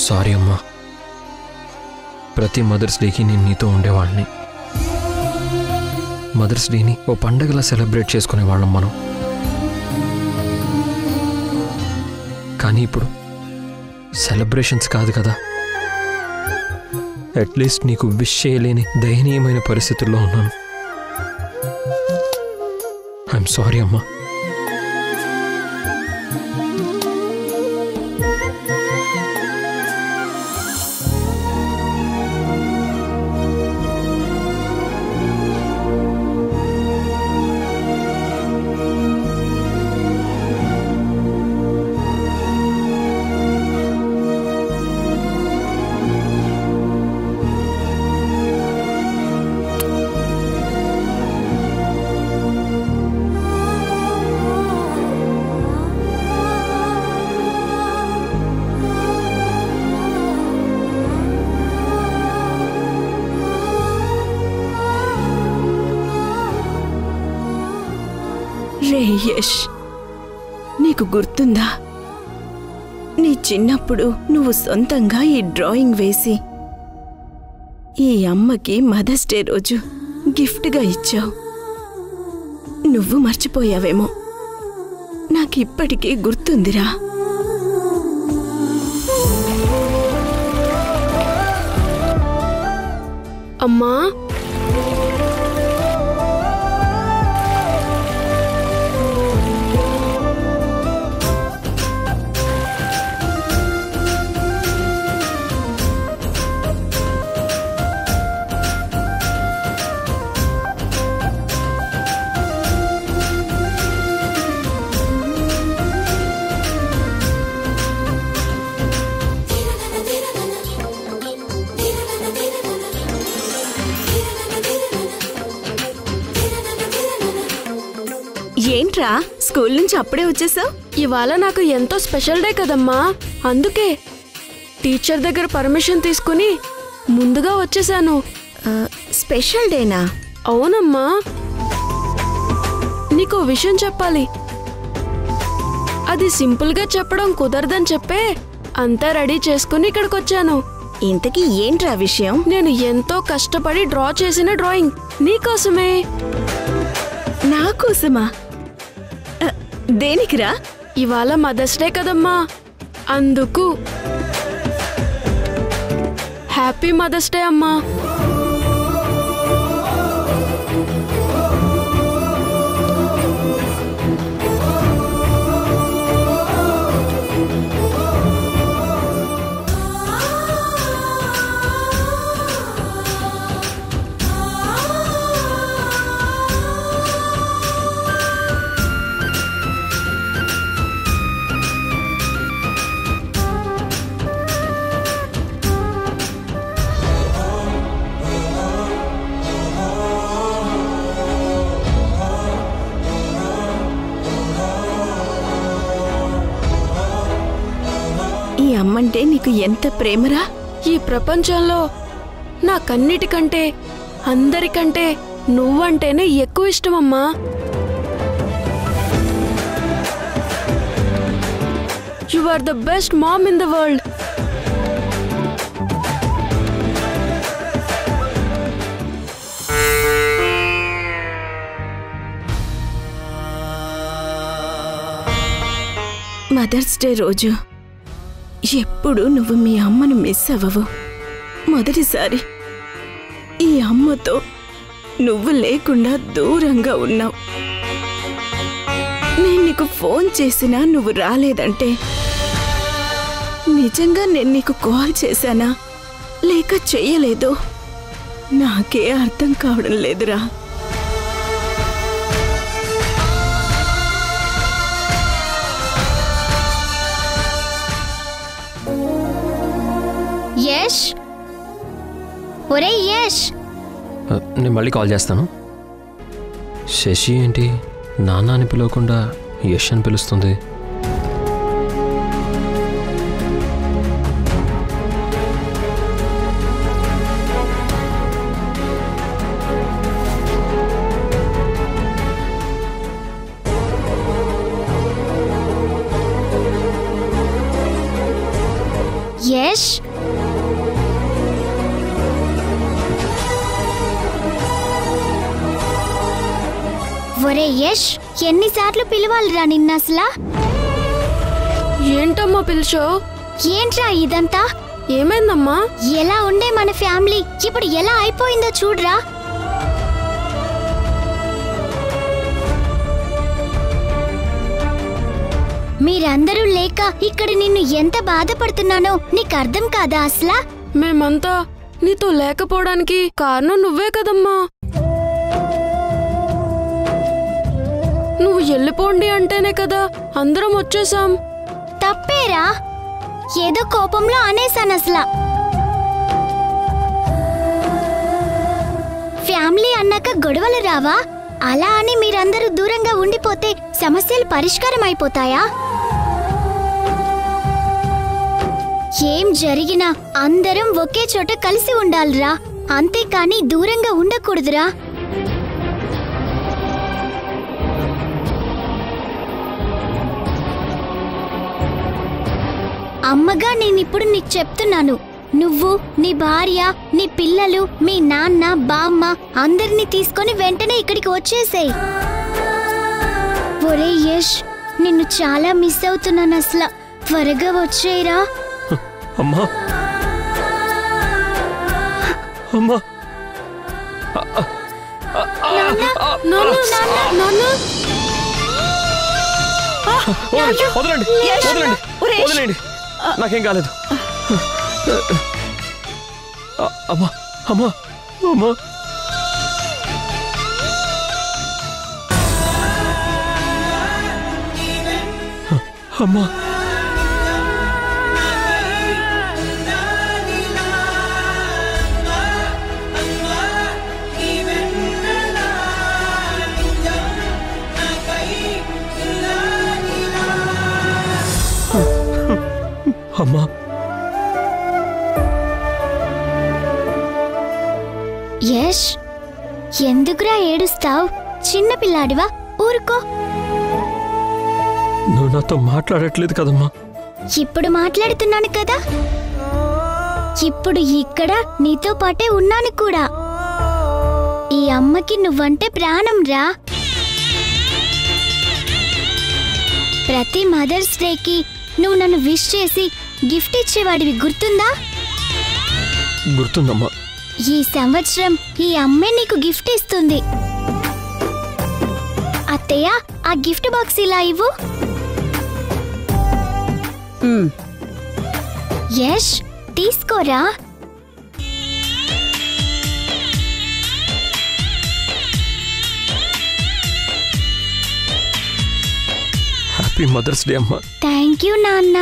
Sorry అమ్మా. ప్రతి mothers డేకి నేను నీతో ఉండేవాడిని. మదర్స్ డేని ఓ పండగలా సెలబ్రేట్ చేసుకునేవాళ్ళం మనం. కానీ ఇప్పుడు సెలబ్రేషన్స్ కాదు కదా. అట్లీస్ట్ నీకు విష్ చేయలేని దయనీయమైన పరిస్థితుల్లో ఉన్నాను. ఐఎమ్ సారీ అమ్మా. రే యష్, నీకు గుర్తుందా నీ చిన్నప్పుడు నువ్వు సొంతంగా ఈ డ్రాయింగ్ వేసి ఈ అమ్మకి మదర్స్ డే రోజు గిఫ్ట్గా ఇచ్చావు? నువ్వు మర్చిపోయావేమో, నాకిప్పటికీ గుర్తుందిరా. అమ్మా, ఏంట్రా స్కూల్ నుంచి అప్పుడే వచ్చేసావు? ఇవాళ నాకు ఎంతో స్పెషల్ డే కదమ్మా, అందుకే టీచర్ దగ్గర పర్మిషన్ తీసుకుని ముందుగా వచ్చేసాను. స్పెషల్ డేనా? అవునమ్మా, నీకు విషయం చెప్పాలి. అది సింపుల్గా చెప్పడం కుదరదని చెప్పే అంతా రెడీ చేసుకుని ఇక్కడికి వచ్చాను. ఇంతకీ ఏంట్రా విషయం? నేను ఎంతో కష్టపడి డ్రా చేసిన డ్రాయింగ్ నీకోసమే. నా కోసమా? దేనికిరా? ఇవాళ మదర్స్ డే కదమ్మా, అందుకు. హ్యాపీ మదర్స్ డే అమ్మా. ఈ అమ్మంటే నీకు ఎంత ప్రేమరా? ఈ ప్రపంచంలో నాకన్నిటికంటే అందరికంటే నువ్వంటేనే ఎక్కువ ఇష్టమమ్మా. You are the best mom in the world. Mother's day రోజు ఎప్పుడు నువ్వు మీ అమ్మను మిస్ అవ్వవు. మొదటిసారి ఈ అమ్మతో నువ్వు లేకుండా దూరంగా ఉన్నావు. నేను నీకు ఫోన్ చేసినా నువ్వు రాలేదంటే నిజంగా నేను నీకు కాల్ చేశానా లేక చెయ్యలేదో నాకే అర్థం కావడం లేదురా. యష్, ఒరే యష్. నేను మళ్ళీ కాల్ చేస్తాను. శశి ఏంటి నాన్న అని పిలవకుండా యష్ అని పిలుస్తుంది? యష్ ఒరే యష్, ఎన్నిసార్లు పిలవాలిరా నిన్న అసలా? ఏంటమ్మా పిలిచో? ఏంట్రా ఇదంతా? ఏమైందమ్మా? ఎలా ఉండే మన ఫ్యామిలీ ఇప్పుడు ఎలా అయిపోయిందో చూడరా. మీరందరూ లేక ఇక్కడ నిన్ను ఎంత బాధపడుతున్నానో నీకు అర్థం కాదా అసలా? మేమంతా నీతో లేకపోవడానికి కారణం నువ్వే కదమ్మా. నువ్వు వెళ్ళిపోండి అంటేనే కదా అందరం వచ్చేసాం. తప్పేరా, ఏదో కోపంలో అనేసాను అసలా. ఫ్యామిలీ అన్నాక గొడవలు రావా? అలా అని మీరందరూ దూరంగా ఉండిపోతే సమస్యలు పరిష్కారం అయిపోతాయా? ఏం జరిగినా అందరం ఒకే చోట కలిసి ఉండాలిరా, అంతేకాని దూరంగా ఉండకూడదురా. అమ్మగా నేనిప్పుడు నీకు చెప్తున్నాను, నువ్వు, నీ భార్య, నీ పిల్లలు, మీ నాన్న, బామ్మ అందరినీ తీసుకొని వెంటనే ఇక్కడికి వచ్చేసేయ్. ఒరే యష్, నిన్ను చాలా మిస్ అవుతున్నాను అసలు. త్వరగా వచ్చేయరా. అమ్మా అమ్మా వదలండి వదలండి వదలండి, నాకేం కాలేదు. అమ్మా అమ్మా అమ్మా అమ్మా అమ్మా యష్, ఎందుకురా ఏడుస్తావ్? చిన్నపిల్లాడివా, ఊరుకో. నువ్వు నాతో మాట్లాడట్లేదు కదమ్మా. ఇప్పుడు మాట్లాడుతున్నాను కదా. ఇప్పుడు ఇక్కడ నీతో పాటే ఉన్నాను కూడా. ఈ అమ్మకి నువ్వంటే ప్రాణం రా. ప్రతి మదర్స్ డేకి నువ్వు నన్ను విష్ చేసి గిఫ్ట్ ఇచ్చేవాడివి, గుర్తుందా? గుర్తుందమ్మా. ఈ సంవత్సరం ఈ అమ్మే నీకు గిఫ్ట్ ఇస్తుంది. అత్తయ్య, ఆ గిఫ్ట్ బాక్స్ ఇలా ఇవ్వు. యష్, తీసుకోరా. హ్యాపీ మదర్స్ డే అమ్మా. థ్యాంక్ యూ నాన్న.